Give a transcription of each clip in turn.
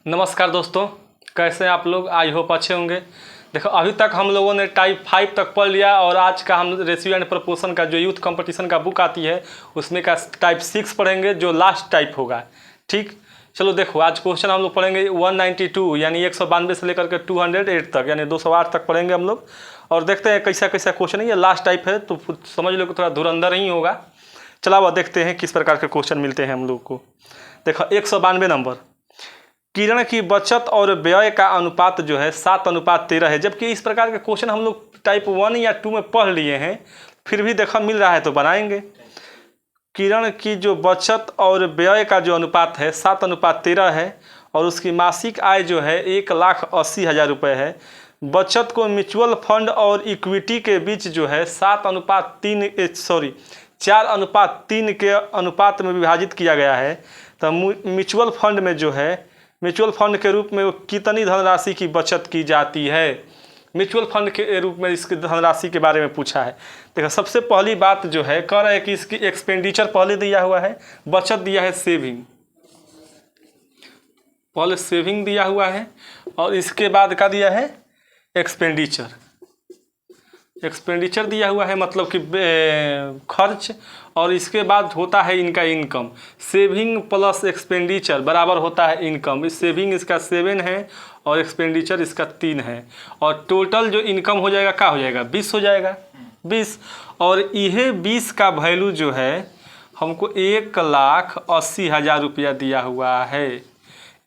नमस्कार दोस्तों, कैसे हैं आप लोग। आई होप अच्छे होंगे। देखो, अभी तक हम लोगों ने टाइप 5 तक पढ़ लिया और आज का हम रेशियो एंड प्रोपोर्शन का जो यूथ कंपटीशन का बुक आती है उसमें का टाइप 6 पढ़ेंगे, जो लास्ट टाइप होगा। ठीक, चलो देखो, आज क्वेश्चन हम लोग पढ़ेंगे 192 यानी 192 से लेकर के 208 तक यानी 208 तक पढ़ेंगे हम लोग। और देखते हैं कैसा कैसा क्वेश्चन है। ये लास्ट टाइप है तो समझ लो कि थोड़ा धुरंधर ही होगा। चला हुआ देखते हैं किस प्रकार के क्वेश्चन मिलते हैं हम लोग को। देखो 192 नंबर, किरण की बचत और व्यय का अनुपात जो है 7:13 है। जबकि इस प्रकार के क्वेश्चन हम लोग टाइप 1 या 2 में पढ़ लिए हैं, फिर भी देखो मिल रहा है तो बनाएंगे। किरण की जो बचत और व्यय का जो अनुपात है 7:13 है और उसकी मासिक आय जो है 1,80,000 रुपये है। बचत को म्यूचुअल फंड और इक्विटी के बीच जो है 4:3 के अनुपात में विभाजित किया गया है। तो म्यूचुअल फंड में जो है, म्यूचुअल फंड के रूप में कितनी धनराशि की बचत की जाती है, म्यूचुअल फंड के रूप में इसकी धनराशि के बारे में पूछा है। देखो, सबसे पहली बात जो है कह रहा है कि इसकी एक्सपेंडिचर पहले दिया हुआ है, बचत दिया है सेविंग, पहले सेविंग दिया हुआ है और इसके बाद का दिया है एक्सपेंडिचर। एक्सपेंडिचर दिया हुआ है मतलब कि खर्च, और इसके बाद होता है इनका इनकम। सेविंग प्लस एक्सपेंडिचर बराबर होता है इनकम। इस सेविंग इसका 7 है और एक्सपेंडिचर इसका 3 है और टोटल जो इनकम हो जाएगा क्या हो जाएगा, 20 हो जाएगा, 20। और यह 20 का वैल्यू जो है हमको 1,80,000 रुपया दिया हुआ है।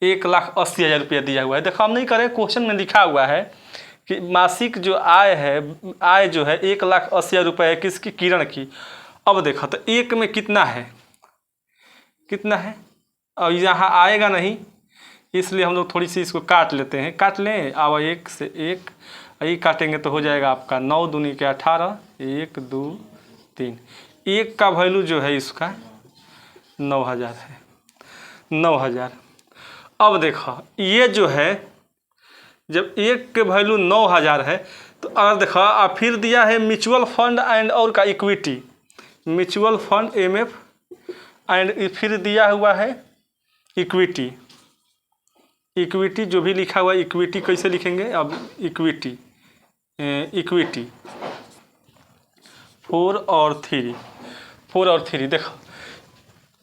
1,80,000 रुपया दिया हुआ है। देखो, हम नहीं करें, क्वेश्चन में लिखा हुआ है कि मासिक जो आय है, आय जो है 1,80,000 रुपये है किसकी, किरण की। अब देखो तो एक में कितना है, कितना है, और यहाँ आएगा नहीं, इसलिए हम लोग थोड़ी सी इसको काट लेते हैं। काट लें, अब 1 से 1 यही काटेंगे तो हो जाएगा आपका 9 दूनी के 18, 1 2 3। 1 का वैल्यू जो है इसका 9,000 है, 9,000। अब देखो ये जो है, जब 1 के वैल्यू 9,000 है तो अगर देखो अब फिर दिया है म्यूचुअल फंड एंड और का equity, mutual fund MF and फिर दिया हुआ है इक्विटी। इक्विटी जो भी लिखा हुआ है, इक्विटी कैसे लिखेंगे, अब इक्विटी, इक्विटी 4 और 3। देखो,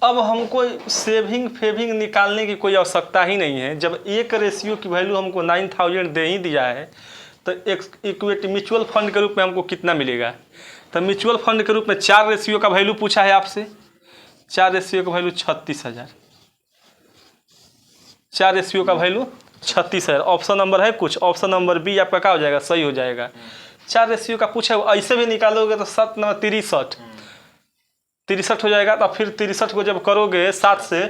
अब हमको सेविंग फेविंग निकालने की कोई आवश्यकता ही नहीं है। जब एक रेशियो की वैल्यू हमको 9,000 दे ही दिया है तो इक्विटी म्यूचुअल फंड के रूप में हमको कितना मिलेगा। तो म्यूचुअल फंड के रूप में 4 रेशियो का वैल्यू पूछा है आपसे, 4 रेशियो का वैल्यू 36,000, 4 रेशियो का वैल्यू 36,000। ऑप्शन नंबर है कुछ, ऑप्शन नंबर बी आपका क्या हो जाएगा, सही हो जाएगा। 4 रेशियो का पूछा है, ऐसे भी निकालोगे तो 7 9 63 हो जाएगा। तो फिर 63 को जब करोगे 7 से,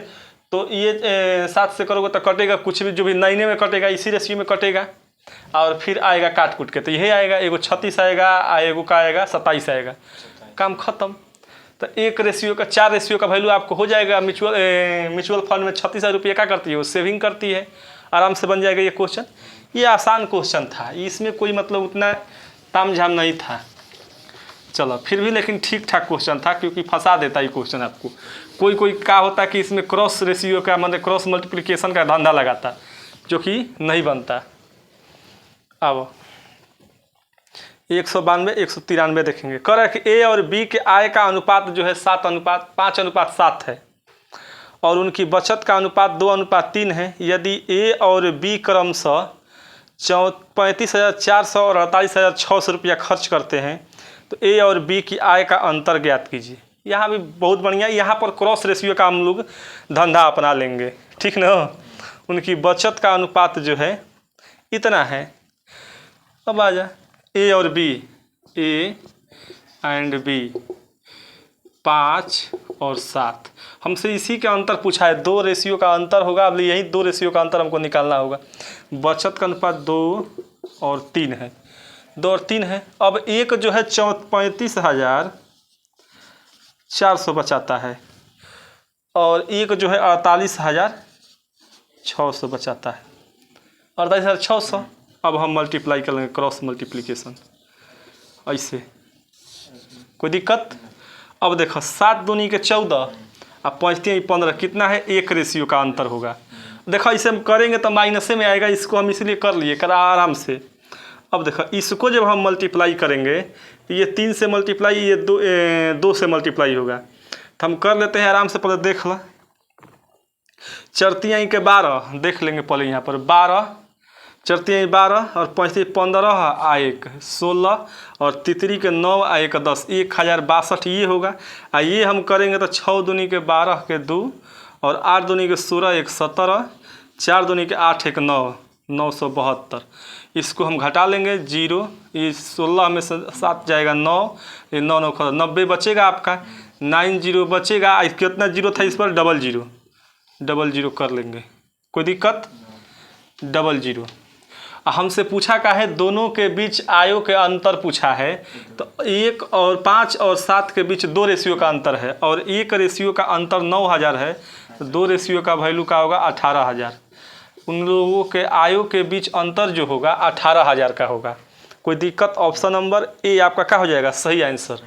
तो ये 7 से करोगे तो कटेगा कुछ भी, जो भी 9 में कटेगा इसी रेशियो में कटेगा और फिर आएगा काट कुट के, तो यही आएगा, एगो 36 आएगा, एगो का आएगा 27 आएगा, काम खत्म। तो एक रेशियो का 4 रेशियो का वैल्यू आपको हो जाएगा। म्यूचुअल फंड में 36,000 रुपये क्या करती है, वो सेविंग करती है, आराम से बन जाएगा ये क्वेश्चन। ये आसान क्वेश्चन था, इसमें कोई मतलब उतना ताम झाम नहीं था। चलो फिर भी लेकिन ठीक ठाक क्वेश्चन था, क्योंकि फंसा देता है क्वेश्चन आपको। कोई क्या होता है कि इसमें क्रॉस रेशियो का मतलब क्रॉस मल्टीप्लिकेशन का धंधा लगाता, जो कि नहीं बनता। अब 192 193 देखेंगे। कह रहा है कि ए और बी के आय का अनुपात जो है 5:7 है और उनकी बचत का अनुपात 2:3 है। यदि ए और बी क्रमशः 35,400 और 48,600 रुपया खर्च करते हैं तो ए और बी की आय का अंतर ज्ञात कीजिए। यहाँ भी बहुत बढ़िया, यहाँ पर क्रॉस रेशियो का हम लोग धंधा अपना लेंगे, ठीक ना। उनकी बचत का अनुपात जो है इतना है। अब आ जा ए और बी, ए एंड बी 5 और 7, हमसे इसी का अंतर पूछा है। 2 रेशियो का अंतर होगा, अब यही 2 रेशियो का अंतर हमको निकालना होगा। बचत का अनुपात 2 और 3 है, 2 और 3 है। अब एक जो है 35,400 बचाता है और एक जो है 48,600 बचाता है, 48,600। अब हम मल्टीप्लाई कर लेंगे, क्रॉस मल्टीप्लिकेशन ऐसे, कोई दिक्कत। अब देखो 7 दूनी के 14 अब 5 3 15 कितना है, 1 रेशियो का अंतर होगा। देखो इसे हम करेंगे तो माइनस में आएगा, इसको हम इसलिए कर लिए कर आराम से। अब देखो इसको जब हम मल्टीप्लाई करेंगे तो ये 3 से मल्टीप्लाई, ये 2 से मल्टीप्लाई होगा। तो हम कर लेते हैं आराम से, पहले देख लो। चरतियाँ के 12 देख लेंगे पहले यहाँ पर 12, चरतियाँ 12 और 35 15 आ 1 16 और तितरी के 9 आ 1 10, 1062 ये होगा। ये हम करेंगे तो 6 दूनी के 12 के 2 और 8 दूनी के 16 1 17, 4 दूनी के 8 1 9, 972। इसको हम घटा लेंगे 0, ये 16 में से 7 जाएगा 9, ये 9 9 90 बचेगा आपका, 90 बचेगा। कितना जीरो था इस पर, डबल जीरो कर लेंगे, कोई दिक्कत, डबल जीरो। हमसे पूछा का है दोनों के बीच आयों के अंतर पूछा है, तो 1 और 5 और 7 के बीच 2 रेशियो का अंतर है और 1 रेशियो का अंतर 9000 है, तो 2 रेशियो का वैल्यू का होगा 18000। उन लोगों के आयों के बीच अंतर जो होगा 18000 का होगा। कोई दिक्कत? ऑप्शन नंबर ए आपका क्या हो जाएगा सही आंसर।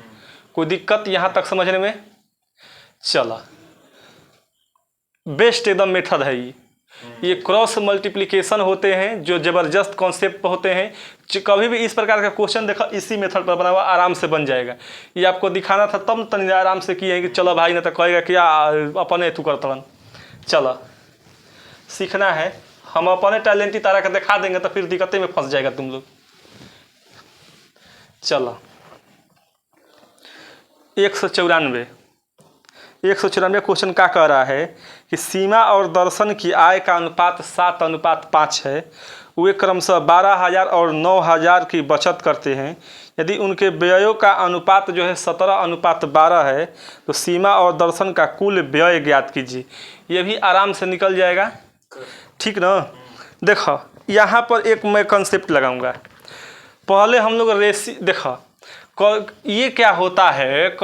कोई दिक्कत यहाँ तक समझने में? चला, बेस्ट एकदम मेथड है ये क्रॉस मल्टीप्लिकेशन होते हैं जो ज़बरदस्त कॉन्सेप्ट होते हैं। कभी भी इस प्रकार का क्वेश्चन देखो इसी मेथड पर बना हुआ आराम से बन जाएगा। ये आपको दिखाना था तब तनी आराम से किए कि चलो भाई ने तो कहेगा क्या अपने तू करतवन। चलो सीखना है, हम अपने टैलेंट ही तारा का दिखा देंगे तो फिर दिक्कतें में फंस जाएगा तुम लोग। चलो 194 क्वेश्चन क्या कह रहा है कि सीमा और दर्शन की आय का अनुपात 7:5 है। वे क्रमशः 12000 और 9000 की बचत करते हैं। यदि उनके व्ययों का अनुपात जो है 17:12 है तो सीमा और दर्शन का कुल व्यय ज्ञात कीजिए। ये भी आराम से निकल जाएगा, ठीक ना। देखो यहाँ पर एक मैं कंसेप्ट लगाऊंगा। पहले हम लोग देखो ये क्या होता है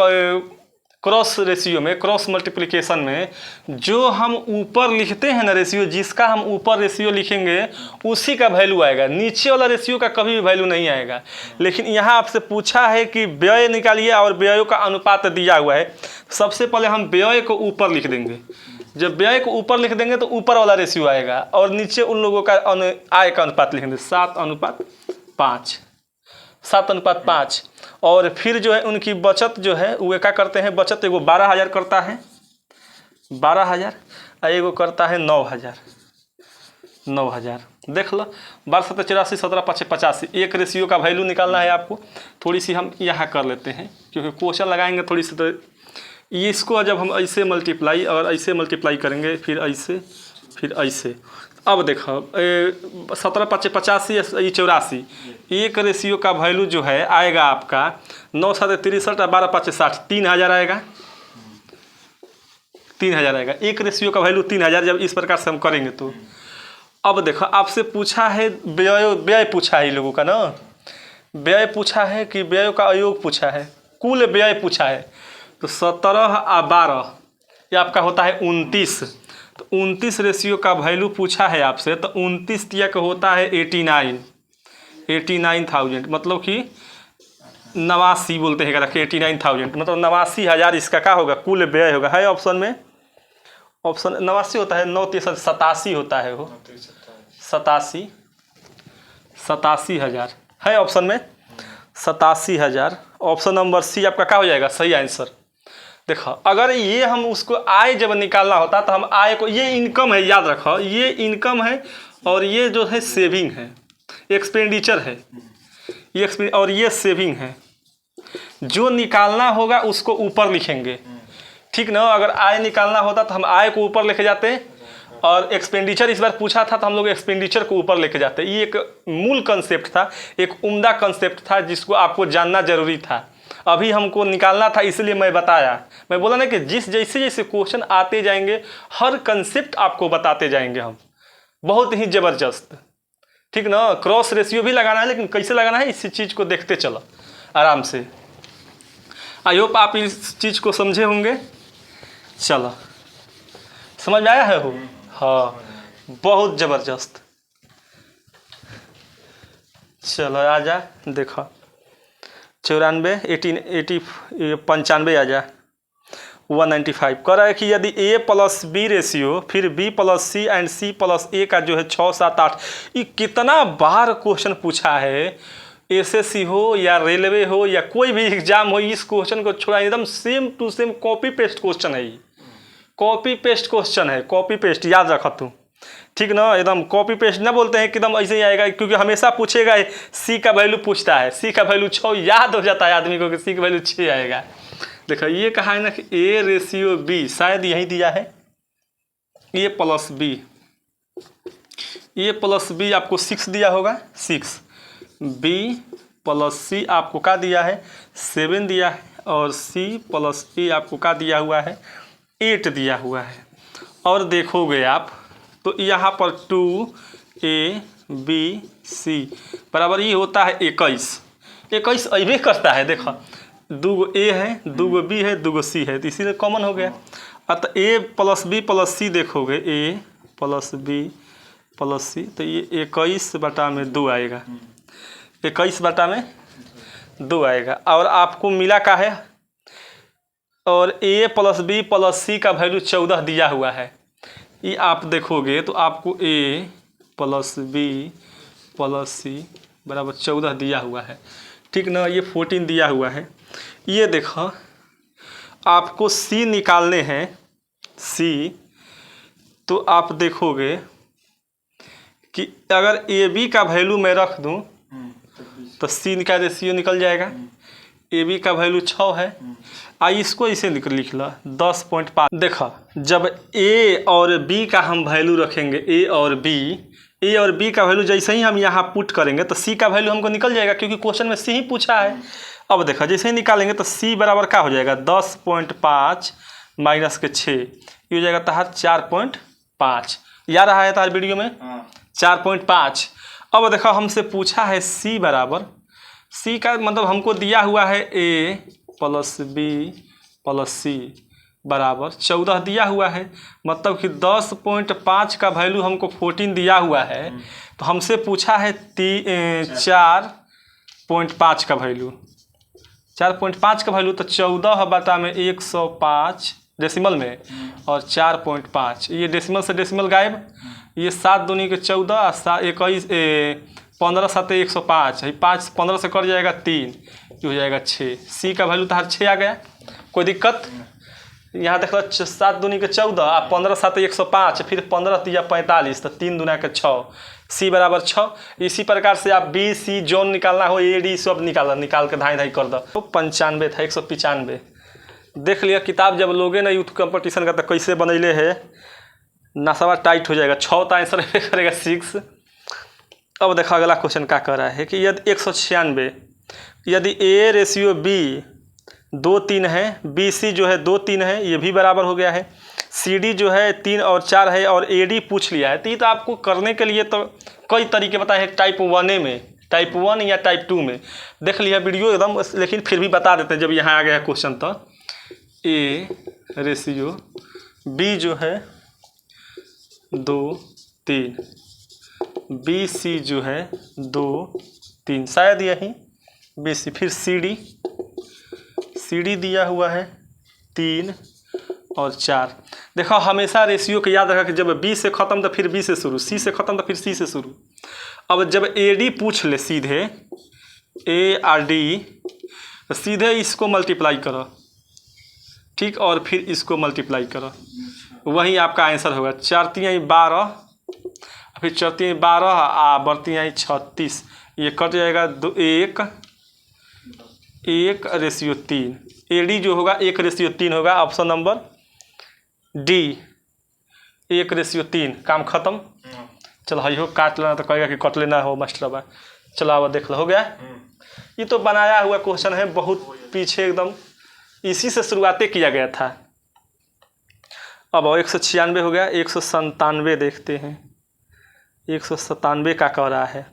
क्रॉस रेशियो में, क्रॉस मल्टीप्लिकेशन में जो हम ऊपर लिखते हैं ना रेशियो, जिसका हम ऊपर रेशियो लिखेंगे उसी का वैल्यू आएगा, नीचे वाला रेशियो का कभी भी वैल्यू नहीं आएगा। लेकिन यहाँ आपसे पूछा है कि व्यय निकालिए और व्ययों का अनुपात दिया हुआ है। सबसे पहले हम व्यय को ऊपर लिख देंगे। जब व्यय को ऊपर लिख देंगे तो ऊपर वाला रेशियो आएगा और नीचे उन लोगों का आय का अनुपात लिखेंगे 7:5, 7:5। और फिर जो है उनकी बचत जो है वो क्या करते हैं, बचत एगो 12000 करता है 12000 और एगो करता है 9000। देख लो 12 7 84 17 5 85। एक रेशियो का वैल्यू निकालना है आपको। थोड़ी सी हम यहाँ कर लेते हैं क्योंकि क्वेश्चन लगाएंगे थोड़ी सी, तो इसको जब हम ऐसे मल्टीप्लाई और ऐसे मल्टीप्लाई करेंगे फिर ऐसे। अब देखो 17 5 85 ये 84। एक रेशियो का वैल्यू जो है आएगा आपका 9 7 63 और 12 5 60, 3000 आएगा, 3000 आएगा। एक रेशियो का वैल्यू 3000 जब इस प्रकार से हम करेंगे तो। अब देखो आपसे पूछा है व्यय पूछा है इन लोगों का ना, व्यय पूछा है कि व्यय का अयोग पूछा है, कुल व्यय पूछा है। तो 17 और 12 ये आपका होता है 29। तो 29 रेशियो का वैल्यू पूछा है आपसे, तो 29 का होता है 89,000, मतलब कि 89 बोलते हैं रखे 89,000, मतलब 89,000 इसका क्या होगा कुल व्यय होगा। है ऑप्शन में, ऑप्शन 89 होता है, 9 87 होता है वो 87,000 है ऑप्शन में 87,000। ऑप्शन नंबर सी आपका क्या हो जाएगा सही आंसर। देखो अगर ये हम उसको आय जब निकालना होता तो हम आय को, ये इनकम है याद रखो, ये इनकम है और ये जो है सेविंग है, एक्सपेंडिचर है ये, और ये सेविंग है। जो निकालना होगा उसको ऊपर लिखेंगे, ठीक ना। अगर आय निकालना होता तो हम आय को ऊपर लेके जाते और एक्सपेंडिचर इस बार पूछा था तो हम लोग एक्सपेंडिचर को ऊपर लेके जाते। ये एक मूल कंसेप्ट था, एक उम्दा कंसेप्ट था जिसको आपको जानना जरूरी था। अभी हमको निकालना था इसलिए मैं बताया। मैं बोला ना कि जैसे जैसे क्वेश्चन आते जाएंगे हर कंसेप्ट आपको बताते जाएंगे हम, बहुत ही ज़बरदस्त, ठीक ना। क्रॉस रेशियो भी लगाना है लेकिन कैसे लगाना है इसी चीज़ को देखते चलो आराम से। आई होप आप इस चीज़ को समझे होंगे। चलो समझ में आया है हो? हाँ बहुत ज़बरदस्त। चलो आ जा देखो 94 95 आ जा। 195। कह रहा है कि यदि A प्लस बी रेशियो फिर B plus C and C plus A का जो है 6, 7, 8, ये कितना बार क्वेश्चन पूछा है। एसएससी हो या रेलवे हो या कोई भी एग्जाम हो, इस क्वेश्चन को छोड़ा एकदम same to same copy paste question है। ये कॉपी पेस्ट क्वेश्चन है, कॉपी पेस्ट, याद रख तू, ठीक ना। एकदम कॉपी पेस्ट ना बोलते हैं कि एकदम ऐसे ही आएगा, क्योंकि हमेशा पूछेगा सी का वैल्यू पूछता है, सी का वैल्यू 6, याद हो जाता है आदमी को कि सी का वैल्यू 6 आएगा। देखो ये कहा है ना कि A रेशियो B, शायद यही दिया है A plus B, A plus B आपको 6 दिया होगा, 6, B प्लस C आपको क्या दिया है, 7 दिया है, और C प्लस A आपको क्या दिया हुआ है, 8 दिया हुआ है। और देखोगे आप तो यहाँ पर 2A B C बराबर ये होता है 21, 21 अबे करता है। देखो 2 A है, 2 B है, 2 C है, तो इसीलिए कॉमन हो गया। अतः A plus B plus C देखोगे, A plus B plus C, तो ये 21/2 आएगा, 21/2 आएगा। और आपको मिला का है, और A plus B plus C का वैल्यू 14 दिया हुआ है। ये आप देखोगे तो आपको A plus B plus C बराबर 14 दिया हुआ है, ठीक ना। ये 14 दिया हुआ है। ये देखो आपको C निकालने हैं, C, तो आप देखोगे कि अगर AB का वैल्यू मैं रख दूं तो C का रेशियो निकल जाएगा। AB का वैल्यू 6 है, आई इसको इसे लिख लो 10.5। देखो जब A और B का हम वैल्यू रखेंगे, A और B का वैल्यू जैसे ही हम यहाँ पुट करेंगे तो C का वैल्यू हमको निकल जाएगा, क्योंकि क्वेश्चन में C ही पूछा है। अब देखो जैसे ही निकालेंगे तो C बराबर क्या हो जाएगा, 10.5 माइनस के 6, ये हो जाएगा तहार 4.5। याद रहा है तार वीडियो में 4.5। अब देखो हमसे पूछा है C बराबर, C का मतलब हमको दिया हुआ है A plus B plus C बराबर 14 दिया हुआ है, मतलब कि 10.5 का वैल्यू हमको 14 दिया हुआ है, तो हमसे पूछा है 4.5 का वैल्यू, 4.5 का वैल्यू, तो 14/105 डेसिमल में और 4.5, ये डेसिमल से डेसिमल गायब, ये 7 दूनी के 14, 21, 15 7 105, 5 15 से कट जाएगा 3, ये हो जाएगा 6। C का वैल्यू तो हर 6 आ गया, कोई दिक्कत। यहाँ देख लो 7 दूनी के 14, 15 7 105, फिर 15 दिया 45, तो 3 दूना के 6, C बराबर 6। इसी प्रकार से आप B C जोन निकालना हो, AD सब निकाल के धाई कर दो। तो 95 था, 195। देख लिया किताब जब लोगे ना यूथ कंपटीशन का, तो कैसे बनैले है, नसावा टाइट हो जाएगा। 6 तो आंसर करेगा 6। अब देखो अगला क्वेश्चन क्या कर रहा है कि यदि 196, यदि A रेशियो B 2 3 है, BC जो है 2 3 है, ये भी बराबर हो गया है, CD जो है 3 और 4 है, और AD पूछ लिया है। तो ये तो आपको करने के लिए तो कई तरीके बताए हैं, टाइप 1 में, टाइप 1 या टाइप 2 में देख लिया वीडियो एकदम, लेकिन फिर भी बता देते हैं जब यहाँ आ गया क्वेश्चन। तो A रेशियो B जो है 2 3, BC जो है 2 3, शायद यही BC, फिर CD दिया हुआ है 3 और 4। देखो हमेशा रेशियो को याद रखा कि जब B से ख़त्म तो फिर B से शुरू, C से ख़त्म तो फिर C से शुरू। अब जब AD पूछ ले सीधे A और D, तो सीधे इसको मल्टीप्लाई करो, ठीक, और फिर इसको मल्टीप्लाई करो, वही आपका आंसर होगा। 4 3 12, फिर 4 3 12, बढ़ती 36, ये कट जाएगा 1 रेशियो 3। AD जो होगा 1 रेशियो 3 होगा, ऑप्शन नंबर D 1 रेशियो 3। काम खत्म। चलो हई हो काट लेना, तो कहेगा कि कट लेना हो मास्टर। चलो अब देख लो, हो गया। ये तो बनाया हुआ क्वेश्चन है, बहुत पीछे एकदम, इसी से शुरुआतें किया गया था। अब 196 हो गया, 197 देखते हैं। 197 का कह रहा है,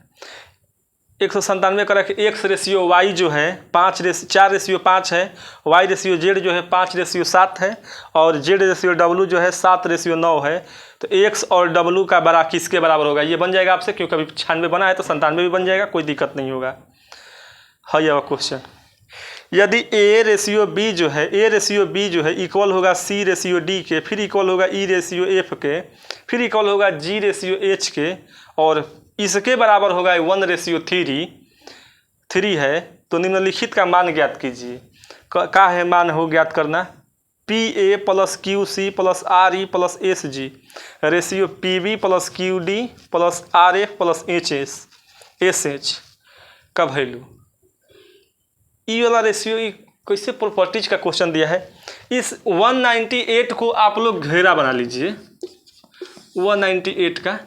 197 कह रहा है कि X रेशियो Y जो है 4 रेशियो 5 है, Y रेशियो Z जो है 5 रेशियो 7 है, और Z रेशियो W जो है 7 रेशियो 9 है। तो X और W का बड़ा किसके बराबर होगा, ये बन जाएगा आपसे, क्योंकि अभी 96 बना है तो 97 भी बन जाएगा, कोई दिक्कत नहीं होगा। है यह क्वेश्चन। यदि A रेशियो B जो है इक्वल होगा C रेशियो D के, फिर इक्वल होगा E रेशियो F के, फिर इक्वल होगा G रेशियो H के, और इसके बराबर होगा 1 रेशियो 3 है, तो निम्नलिखित का मान ज्ञात कीजिए। का है मान हो ज्ञात करना, PA plus QC plus RE plus SG ratio PB plus QD plus RF plus SH का वैल्यू। ई वाला रेशियो कैसे प्रॉपर्टीज का क्वेश्चन दिया है। इस 198 को आप लोग घेरा बना लीजिए, 198 का।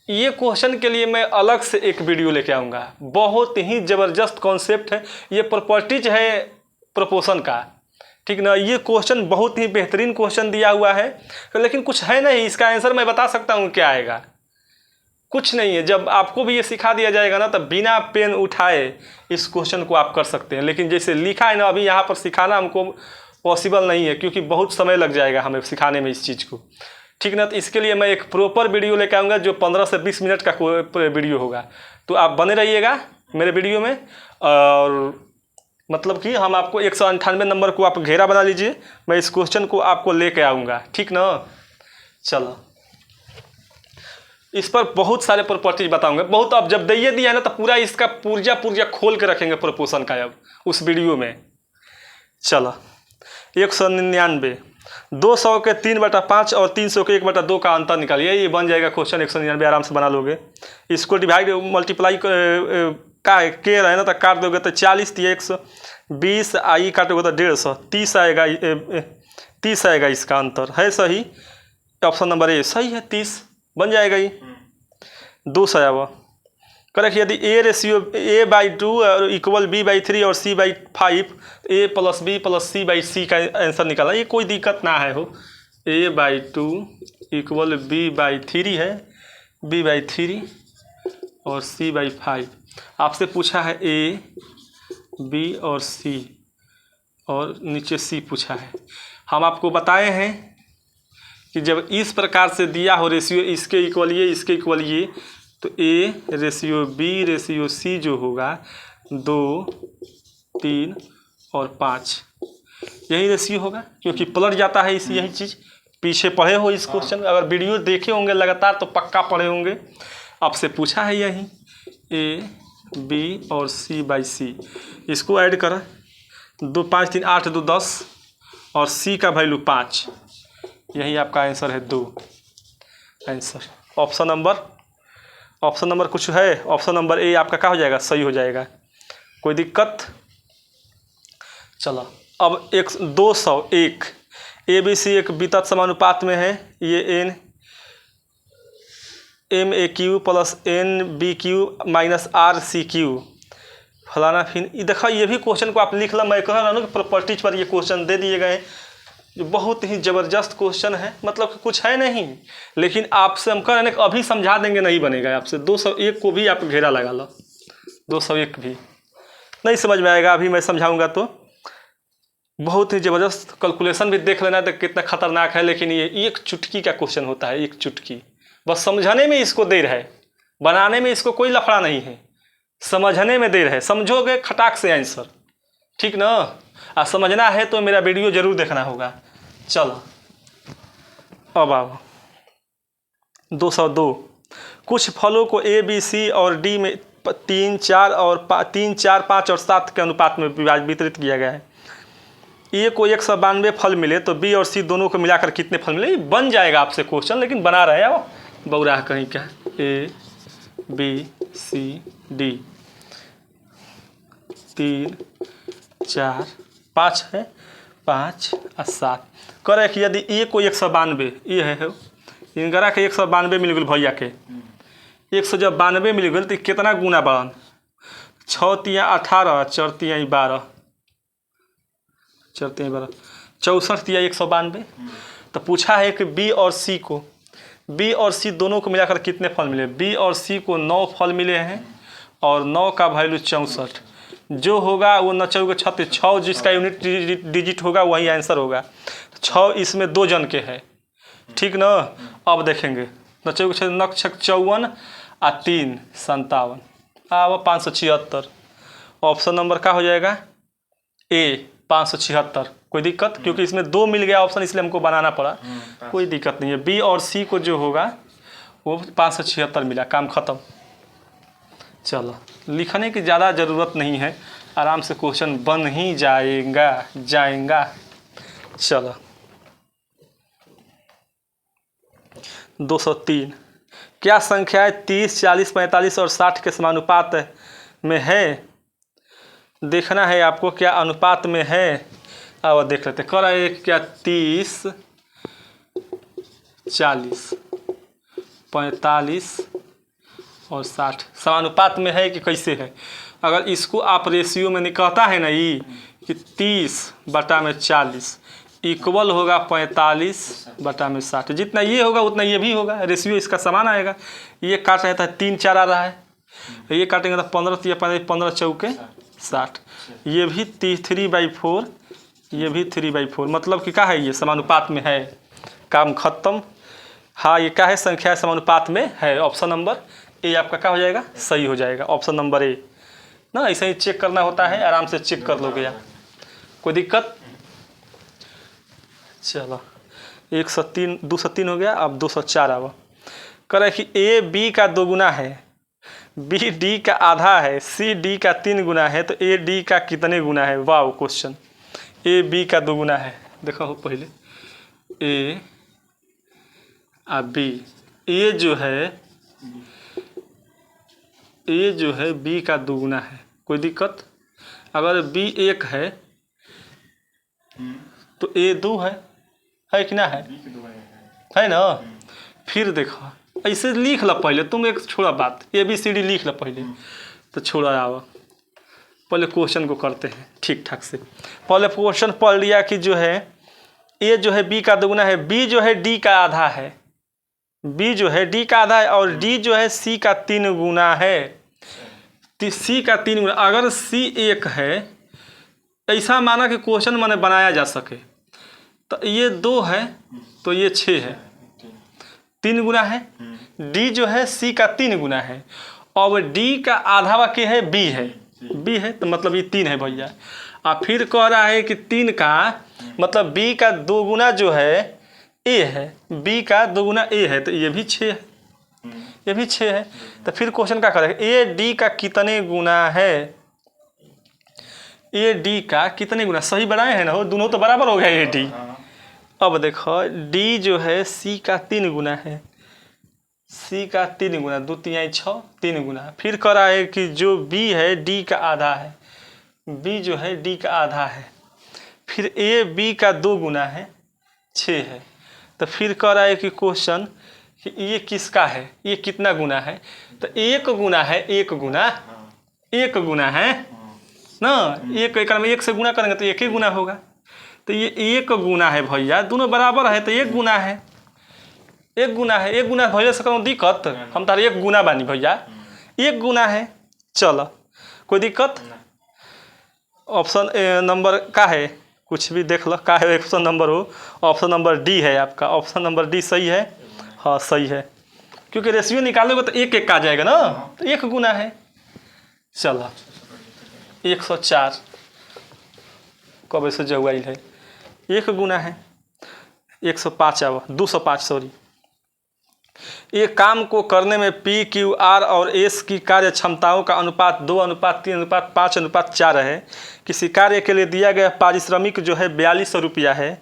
ये क्वेश्चन के लिए मैं अलग से एक वीडियो लेके आऊँगा, बहुत ही ज़बरदस्त कॉन्सेप्ट है। ये प्रॉपर्टीज है प्रोपोर्शन का, ठीक ना। ये क्वेश्चन बहुत ही बेहतरीन क्वेश्चन दिया हुआ है, लेकिन कुछ है नहीं। इसका आंसर मैं बता सकता हूँ क्या आएगा, कुछ नहीं है। जब आपको भी ये सिखा दिया जाएगा ना, तब बिना पेन उठाए इस क्वेश्चन को आप कर सकते हैं। लेकिन जैसे लिखा है ना, अभी यहाँ पर सिखाना हमको पॉसिबल नहीं है, क्योंकि बहुत समय लग जाएगा हमें सिखाने में इस चीज़ को, ठीक ना। तो इसके लिए मैं एक प्रॉपर वीडियो लेकर आऊँगा, जो 15 से 20 मिनट का वीडियो होगा। तो आप बने रहिएगा मेरे वीडियो में, और मतलब कि हम आपको 198 नंबर को आप घेरा बना लीजिए, मैं इस क्वेश्चन को आपको लेके आऊँगा, ठीक ना। चलो, इस पर बहुत सारे प्रॉपर्टीज बताऊंगा बहुत। अब जब दे दिया है ना, तो पूरा इसका पुर्जा खोल के रखेंगे प्रोपोर्शन का अब उस वीडियो में। चलो, 199, 200 के 3/5 और 300 के 1/2 का अंतर निकालिए। ये बन जाएगा क्वेश्चन 199, आराम से बना लोगे। इसको डिवाइड मल्टीप्लाई का के रहे ना, तो काट दोगे तो 40 दिए 120, आई काटोगे तो 150, 30 आएगा इसका अंतर। है सही, ऑप्शन नंबर ए सही है, 30 बन जाएगा। ये 200 आया करेक्ट। यदि A रेशियो A/2 और इक्वल B/3 और C/5, A plus B plus C/C का आंसर निकाला। ये कोई दिक्कत ना है हो, A/2 इक्वल B/3 है, B/3 और C/5। आपसे पूछा है A, B और C, और नीचे C पूछा है। हम आपको बताए हैं कि जब इस प्रकार से दिया हो रेशियो, इसके इक्वल ये, इसके इक्वल ये, तो A ratio B ratio C जो होगा 2, 3 और 5, यही रेशियो होगा, क्योंकि पलट जाता है यही चीज़। पीछे पढ़े हो इस क्वेश्चन, अगर वीडियो देखे होंगे लगातार तो पक्का पढ़े होंगे। आपसे पूछा है यही A, B और C/C, इसको ऐड करा, 2 5 3 8 2 10 और C का वैल्यू 5, यही आपका आंसर है 2 आंसर। ऑप्शन नंबर कुछ है, ऑप्शन नंबर ए आपका क्या हो जाएगा, सही हो जाएगा, कोई दिक्कत। चलो, अब 201 ABC एक वितत समानुपात में है। ये NMAQ plus NBQ minus RCQ फलाना फिर देखा। ये भी क्वेश्चन को आप लिख लो, मैं कह रहा हूँ कि प्रॉपर्टीज पर ये क्वेश्चन दे दिए गए, जो बहुत ही ज़बरदस्त क्वेश्चन है। मतलब कि कुछ है नहीं, लेकिन आपसे हम कह रहे हैं कि अभी समझा देंगे, नहीं बनेगा आपसे। 201 को भी आप घेरा लगा लो, 201 भी नहीं समझ में आएगा, अभी मैं समझाऊंगा तो। बहुत ही ज़बरदस्त कैलकुलेशन भी देख लेना तो कितना खतरनाक है। लेकिन ये एक चुटकी का क्वेश्चन होता है, एक चुटकी, बस समझाने में इसको देर है, बनाने में इसको कोई लफड़ा नहीं है, समझने में देर है। समझोगे खटाक से आंसर, ठीक ना। और समझना है तो मेरा वीडियो जरूर देखना होगा। चलो, अब आओ 202, कुछ फलों को A, B, C और D में 3, 4 और 5 और 7 के अनुपात में वितरित किया गया है। A को 192 फल मिले तो B और C दोनों को मिलाकर कितने फल मिले। बन जाएगा आपसे क्वेश्चन, लेकिन बना रहे हैं बौराह कहीं का। A, B, C, D 3, 4, 5 है, 5 और 7 करे कि यदि A को 192, ये है इनकरा के 192 मिल गए भैया के, 192 मिल गए तो कितना गुना बढ़न, 6 तिया 18, 4 तिया 12, 4 तिया 12, 64 तिया 192। तो पूछा है कि B और C दोनों को मिलाकर कितने फल मिले। B और C को 9 फल मिले हैं, और 9 का वैल्यू 64, जो होगा वो 9 चौके 36, 6 जिसका यूनिट डिजिट होगा वही आंसर होगा। 6 इसमें 2 जन के है, ठीक ना। अब देखेंगे 9 चौके 56, 9 छक 54 और 3 57, 576। ऑप्शन नंबर क्या हो जाएगा, ए 576, कोई दिक्कत? क्योंकि इसमें 2 मिल गया ऑप्शन, इसलिए हमको बनाना पड़ा। कोई दिक्कत नहीं है। बी और सी को जो होगा वो 576 मिला, काम खत्म। चलो, लिखने की ज़्यादा ज़रूरत नहीं है, आराम से क्वेश्चन बन ही जाएगा। चलो 203, क्या संख्याएं 30, 40, 45 और 60 के समानुपात में है? देखना है आपको क्या अनुपात में है। अब देख लेते, कर रहा है क्या 30, 40, 45 और 60 समानुपात में है कि कैसे है? अगर इसको आप रेशियो में निकलता है ना ये कि 30/40 इक्वल होगा 45/60, जितना ये होगा उतना ये भी होगा, रेशियो इसका समान आएगा। ये काट रहा था 3 4 आ रहा है, ये काटेंगे तो 15 15 चौके 60, ये भी 3/4, ये भी 3/4, मतलब कि क्या है, ये समानुपात में है, काम खत्म। हाँ, ये क्या है, संख्या समानुपात में है। ऑप्शन नंबर ए आपका क्या हो जाएगा, सही हो जाएगा। ऑप्शन नंबर ए ना, ऐसे ही चेक करना होता है, आराम से चेक कर लोगे आप, कोई दिक्कत? चलो 103, 203 हो गया। अब 204 आवा, कह कि ए बी का 2 गुना है, बी डी का आधा है, सी डी का 3 गुना है, तो ए डी का कितने गुना है? वाह क्वेश्चन, ए बी का 2 गुना है। देखो पहले ए और बी, ए जो है बी का 2 गुना है, कोई दिक्कत? अगर बी 1 है तो ए 2 है कि ना है ना? फिर देखो ऐसे लिख लो पहले, तुम एक छोड़ा बात, ए बी सी डी लिख लो पहले, तो छोड़ा आओ, पहले क्वेश्चन को करते हैं ठीक ठाक से। पहले क्वेश्चन पढ़ लिया कि जो है ए जो है बी का 2 गुना है, बी जो है डी का आधा है, बी जो है डी का आधा है, और डी जो है सी का 3 गुना है, सी का 3 गुना। अगर सी 1 है, ऐसा माना कि क्वेश्चन मैंने बनाया जा सके, तो ये 2 है तो ये 6 है, 3 गुना है। डी जो है सी का 3 गुना है, और डी का आधा वाक्य है बी है, तो मतलब ये 3 है भैया। और फिर कह रहा है कि 3 का मतलब बी का 2 गुना जो है ए है, बी का 2 गुना ए है, तो ये भी 6 है, ये भी 6 है। तो फिर क्वेश्चन क्या करेगा, ए डी का कितने गुना है? ए डी का कितने गुना, सही बनाए हैं ना, हो दोनों तो बराबर हो गया ए डी। अब देखो डी जो है सी का 3 गुना है, सी का 3 गुना, 2 3 6, 3 गुना। फिर करा है कि जो बी है डी का आधा है, बी जो है डी का आधा है, फिर ए बी का 2 गुना है, 6 है। तो फिर कह रहा है कि क्वेश्चन कि ये किसका है, ये कितना गुना है? तो 1 गुना है, 1 गुना है ना, एक में 1 से गुना करेंगे तो 1 ही गुना होगा, तो ये 1 गुना है भैया, दोनों बराबर है तो 1 गुना है, 1 गुना है, 1 गुना भैया से कहूँ दिक्कत, हम तारे 1 गुना बानी भैया, 1 गुना है। चलो कोई दिक्कत? ऑप्शन नंबर का है, कुछ भी देख लो का है, ऑप्शन नंबर हो, ऑप्शन नंबर डी है आपका, ऑप्शन नंबर डी सही है। हाँ सही है, क्योंकि रेशियो निकालोगे तो 1 1 आ जाएगा ना, तो 1 गुना है। चलो 104 कब ऐसे जवाइल है, 1 गुना है। 105 आवा, 205 सॉरी। एक काम को करने में पी क्यू आर और एस की कार्य क्षमताओं का अनुपात 2:3:5:4 है। किसी कार्य के लिए दिया गया पारिश्रमिक जो है 4200 रुपया है,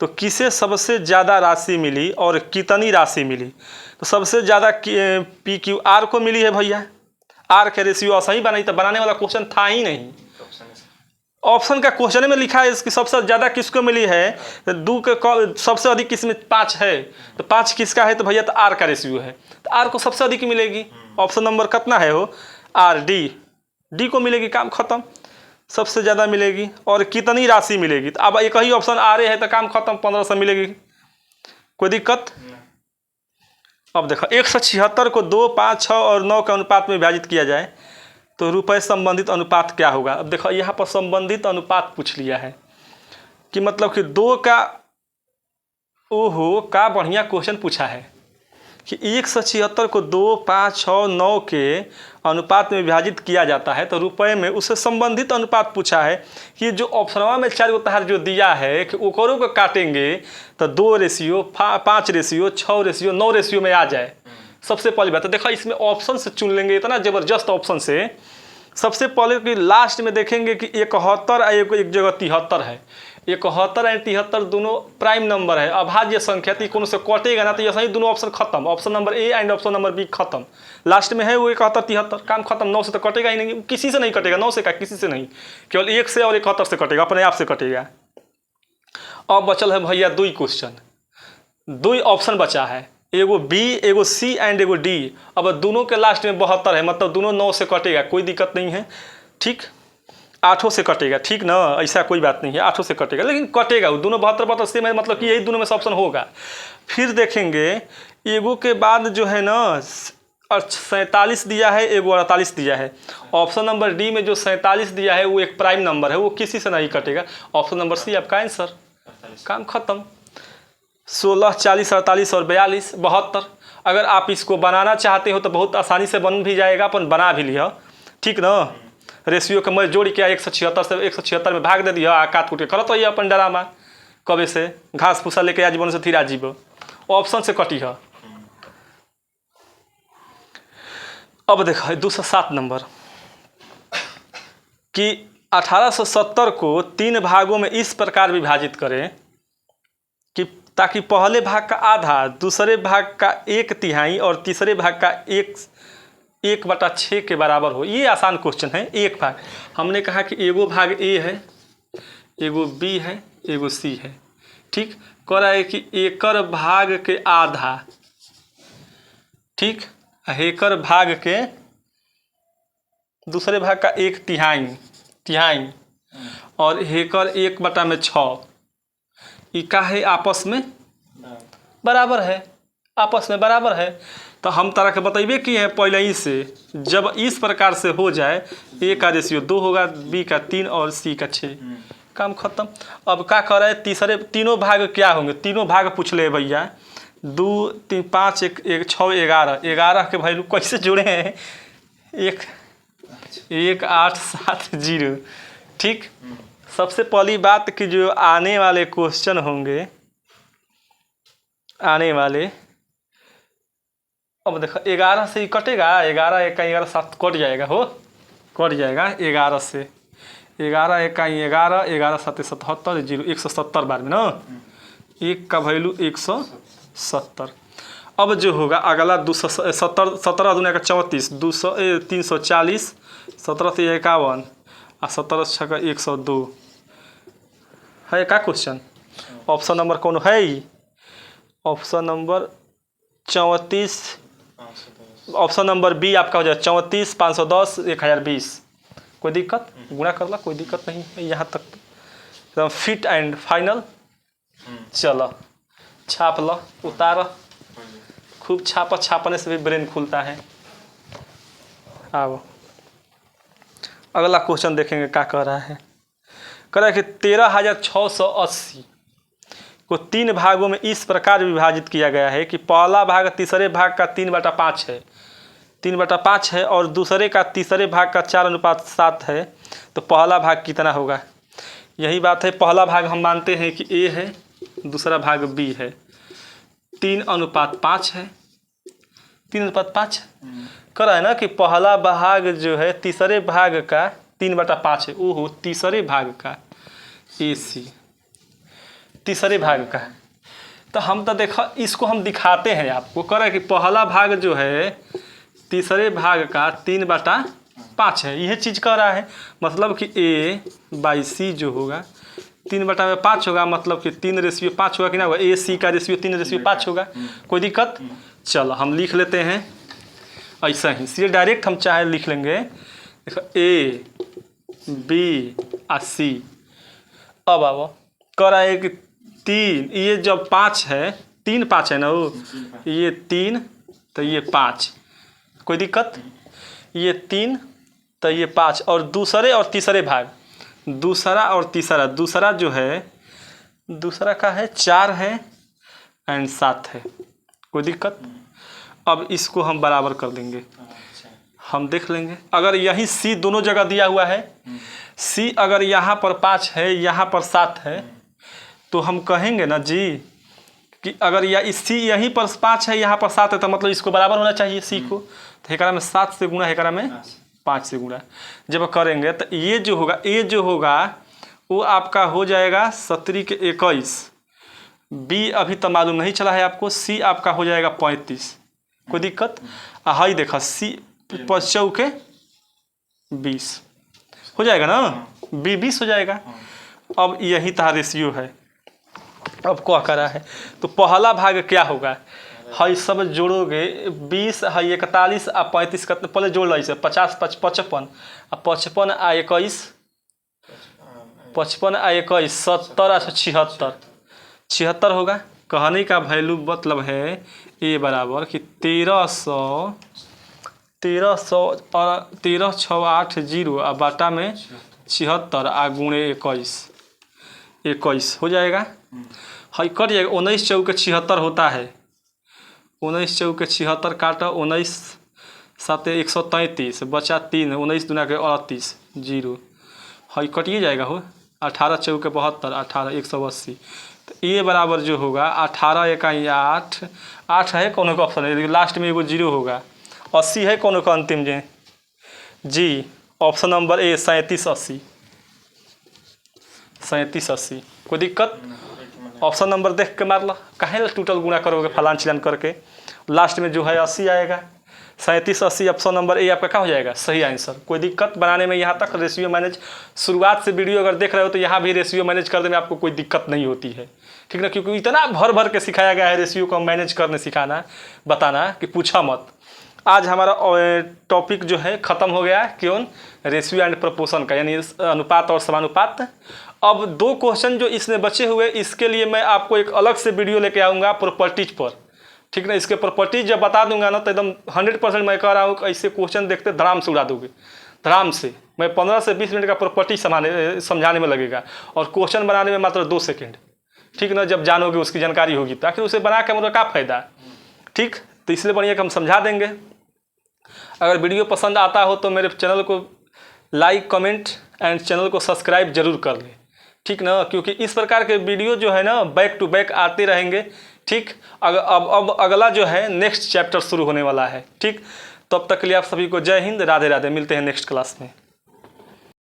तो किसे सबसे ज़्यादा राशि मिली और कितनी राशि मिली? तो सबसे ज़्यादा पी क्यू आर को मिली है भैया, आर के रेशियो सही बनाई, तो बनाने वाला क्वेश्चन था ही नहीं, ऑप्शन का क्वेश्चन में लिखा है इसकी सबसे ज़्यादा किसको मिली है, तो 2 के सबसे अधिक किसमें 5 है, तो 5 किसका है, तो भैया तो आर का रेशियो है, तो आर को सबसे अधिक मिलेगी। ऑप्शन नंबर कितना है वो, आर, डी को मिलेगी, काम खत्म, सबसे ज़्यादा मिलेगी। और कितनी राशि मिलेगी, तो अब एक ही ऑप्शन आर है तो काम खत्म, 1500 मिलेगी, कोई दिक्कत? अब देखो 176 को 2, 5, 6 और 9 के अनुपात में विभाजित किया जाए तो रुपए संबंधित अनुपात क्या होगा? अब देखो यहाँ पर संबंधित अनुपात पूछ लिया है कि मतलब कि 2 का, ओहो का बढ़िया क्वेश्चन पूछा है कि 176 को 2, 5, 6, 9 के अनुपात में विभाजित किया जाता है तो रुपए में उससे संबंधित अनुपात पूछा है कि जो ऑप्शनवा में 4 उतार जो दिया है कि ओकरों को काटेंगे तो 2 रेशियो, 5 रेशियो, 6 रेशियो, 9 रेशियो में आ जाए। सबसे पहली बात है देखो इसमें ऑप्शन से चुन लेंगे, इतना ज़बरदस्त ऑप्शन से। सबसे पहले कि लास्ट में देखेंगे कि 71 एक जगह 73 है। 71 और 73 दोनों प्राइम नंबर है, अभाज्य संख्या, तो कोनो से कटेगा ना, तो ऐसा ही दोनों ऑप्शन खत्म। Option number A and option number B खत्म। लास्ट में है वो 71, 73, काम खत्म। 9 से तो कटेगा ही नहीं, किसी से नहीं कटेगा। 9 से का किसी से नहीं, केवल 1 से और 71 से कटेगा, अपने आप से कटेगा। अब बचल है भैया 2 क्वेश्चन, 2 ऑप्शन बचा है, एगो बी, एगो सी एंड एगो डी। अब दोनों के लास्ट में 72 है, मतलब दोनों 9 से कटेगा, कोई दिक्कत नहीं है। ठीक, 8 से कटेगा, ठीक ना, ऐसा कोई बात नहीं है, 8 से कटेगा, लेकिन कटेगा वो दोनों। 72 सेम है, मतलब कि यही दोनों में से ऑप्शन होगा। फिर देखेंगे एगो के बाद जो है ना 47 दिया है, एगो 48 दिया है। ऑप्शन नंबर डी में जो 47 दिया है वो एक प्राइम नंबर है, वो किसी से नहीं कटेगा। ऑप्शन नंबर सी आपका आंसर, काम खत्म। 16, 40, 48 और 42, 72। अगर आप इसको बनाना चाहते हो तो बहुत आसानी से बन भी जाएगा, अपन बना भी लिया, ठीक ना। रेशियो के मैं जोड़ के 176 से 176 में भाग दे दिया, काट कूट के करत रहिए अपन ड्रामा। कबे से घास भूसा लेके आज बन से फिर आजीब ऑप्शन से कटी है। अब देखो 207 नंबर कि 1870 को 3 भागों में इस प्रकार विभाजित करें कि ताकि पहले भाग का आधा, दूसरे भाग का 1/3 और तीसरे भाग का 1/6 के बराबर हो। ये आसान क्वेश्चन है। एक भाग हमने कहा कि एगो भाग ए है, एगो बी है, एगो सी है, ठीक। कह रहा है कि एकर भाग के आधा, ठीक, एकर भाग के दूसरे भाग का 1/3 और एकर 1/6 ये का है, आपस में बराबर है, आपस में बराबर है। तो हम तरह के बतेबे किए हैं पहले ही से, जब इस प्रकार से हो जाए, ए का रेशियो 2 होगा, बी का 3 और सी का 6, काम खत्म। अब क्या कर रहे हैं, तीसरे तीनों भाग क्या होंगे, तीनों भाग पूछ ले भैया। 2, 3, 5, 1, 6, 11, 11 के वैल्यू कैसे जुड़े हैं, 1, 8, 7, 0, ठीक। सबसे पहली बात कि जो आने वाले क्वेश्चन होंगे, आने वाले, अब देखो 11 से ही कटेगा, 11 1 11 7 कट जाएगा, हो कट जाएगा 11 से, 11 1 11, 11 7 77, 0, 170 बार में ना, 1 का वैल्यू 170। अब जो होगा अगला 270, 17 दूना का 34, 340, 17 से 51 और 17 6 का 102 है का क्वेश्चन। ऑप्शन नंबर कौन है, option number 34, option number B आपका हो जाए 34, 510, 1020। कोई दिक्कत, गुणा कर ला, कोई दिक्कत नहीं है यहाँ तक, एकदम फिट एंड फाइनल। चलो छाप लो, उतार, खूब छापा, छापने से भी ब्रेन खुलता है। आओ अगला क्वेश्चन देखेंगे क्या कह रहा है। कह रहा है कि 13,680 को 3 भागों में इस प्रकार विभाजित किया गया है कि पहला भाग तीसरे भाग का 3/5 है, 3/5 है और दूसरे का तीसरे भाग का 4:7 है, तो पहला भाग कितना होगा। यही बात है, पहला भाग हम मानते हैं कि ए है, दूसरा भाग बी है, 3:5 है, 3:5 कह रहा है ना कि पहला भाग जो है तीसरे भाग का 3/5 है, वो हो तीसरे भाग का ए सी, तीसरे भाग का। तो हम तो देखो इसको हम दिखाते हैं आपको। कह रहा है कि पहला भाग जो है तीसरे भाग का 3/5 है, यह चीज़ कह रहा है। मतलब कि A/C जो होगा 3/5 होगा, मतलब कि 3:5 होगा कि ना होगा, ए सी का रेशियो 3:5 होगा। कोई दिक्कत, चलो हम लिख लेते हैं ऐसा ही, सीधे डायरेक्ट हम चाहे लिख लेंगे। देखो A, B और C। अब आओ कह रहा है कि 3, ये जब 5 है, 3 5 है ना, वो ये 3 तो ये 5, कोई दिक्कत, ये 3 तो ये 5 और दूसरे और तीसरे भाग, दूसरा और तीसरा, दूसरा जो है दूसरा का है 4 है एंड 7 है, कोई दिक्कत। अब इसको हम बराबर कर देंगे, हम देख लेंगे। अगर यही C दोनों जगह दिया हुआ है, C अगर यहाँ पर 5 है, यहाँ पर 7 है, तो हम कहेंगे ना जी कि अगर C यहीं पर 5 है, यहाँ पर 7 है, तो मतलब इसको बराबर होना चाहिए C को। तो एकरा में 7 से गुणा, एकरा में 5 से गुणा जब करेंगे तो ये जो होगा, A जो होगा वो आपका हो जाएगा 17 के 21। B अभी तो मालूम नहीं चला है आपको। C आपका हो जाएगा 35। कोई दिक्कत? हाई देखा C 5 के 20 हो जाएगा ना, B 20 हो जाएगा। अब यही था रेशियो है। अब क्या करा है तो पहला भाग क्या होगा, हाई सब जोड़ोगे 20 हाई 41 आ 35 का पहले जोड़ लो, इसे 50 55 आ 55 आ 21 55 आ 21 70 आ 76 होगा। कहने का वैल्यू मतलब है ए बराबर कि 1300 और 13,680 आ बाटा में 76 आ गुणे 21 हो जाएगा। हाई कट जाएगा। 19 चौके 76 होता है, 19 चौके 76 काटा 19 7 133 बचा 3 19 दूना के 38 0 हाई कटिए जाएगा हो। 18 चौके 72 18 180। तो ये बराबर जो होगा 18 इकाई 8 है कौन का ऑप्शन है, लास्ट में एगो 0 होगा। 80 है कौन का अंतिम जी ऑप्शन नंबर ए 3780। कोई दिक्कत? ऑप्शन नंबर देख के मार लो, कहे टोटल गुणा करोगे फलान चिलान करके, लास्ट में जो है 80 आएगा। 3780 ऑप्शन नंबर ए आपका क्या हो जाएगा, सही आंसर। कोई दिक्कत बनाने में? यहाँ तक रेशियो मैनेज शुरुआत से वीडियो अगर देख रहे हो तो यहाँ भी रेशियो मैनेज करने में आपको कोई दिक्कत नहीं होती है, ठीक ना, क्योंकि इतना भर के सिखाया गया है रेशियो को मैनेज करने सिखाना बताना कि पूछा मत। आज हमारा टॉपिक जो है ख़त्म हो गया। क्यों? रेशियो एंड प्रोपोर्शन का, यानी अनुपात और समानुपात। अब 2 क्वेश्चन जो इसमें बचे हुए, इसके लिए मैं आपको एक अलग से वीडियो लेके आऊँगा प्रॉपर्टीज पर, ठीक ना। इसके प्रॉपर्टीज जब बता दूंगा ना तो एकदम 100% मैं कह रहा हूँ ऐसे क्वेश्चन देखते धड़ाम से उड़ा दोगे, धड़ाम से। मैं 15 से 20 मिनट का प्रॉपर्टी समझाने में लगेगा और क्वेश्चन बनाने में मात्र 2 सेकेंड, ठीक ना। जब जानोगे उसकी जानकारी होगी तो आखिर उसे बना के मेरा क्या फ़ायदा, ठीक। तो इसलिए बढ़िया कि हम समझा देंगे। अगर वीडियो पसंद आता हो तो मेरे चैनल को लाइक कमेंट एंड चैनल को सब्सक्राइब जरूर कर लें, ठीक ना, क्योंकि इस प्रकार के वीडियो जो है ना बैक टू बैक आते रहेंगे, ठीक। अब अगला जो है नेक्स्ट चैप्टर शुरू होने वाला है, ठीक। तब तक के लिए आप सभी को जय हिंद, राधे राधे। मिलते हैं नेक्स्ट क्लास में।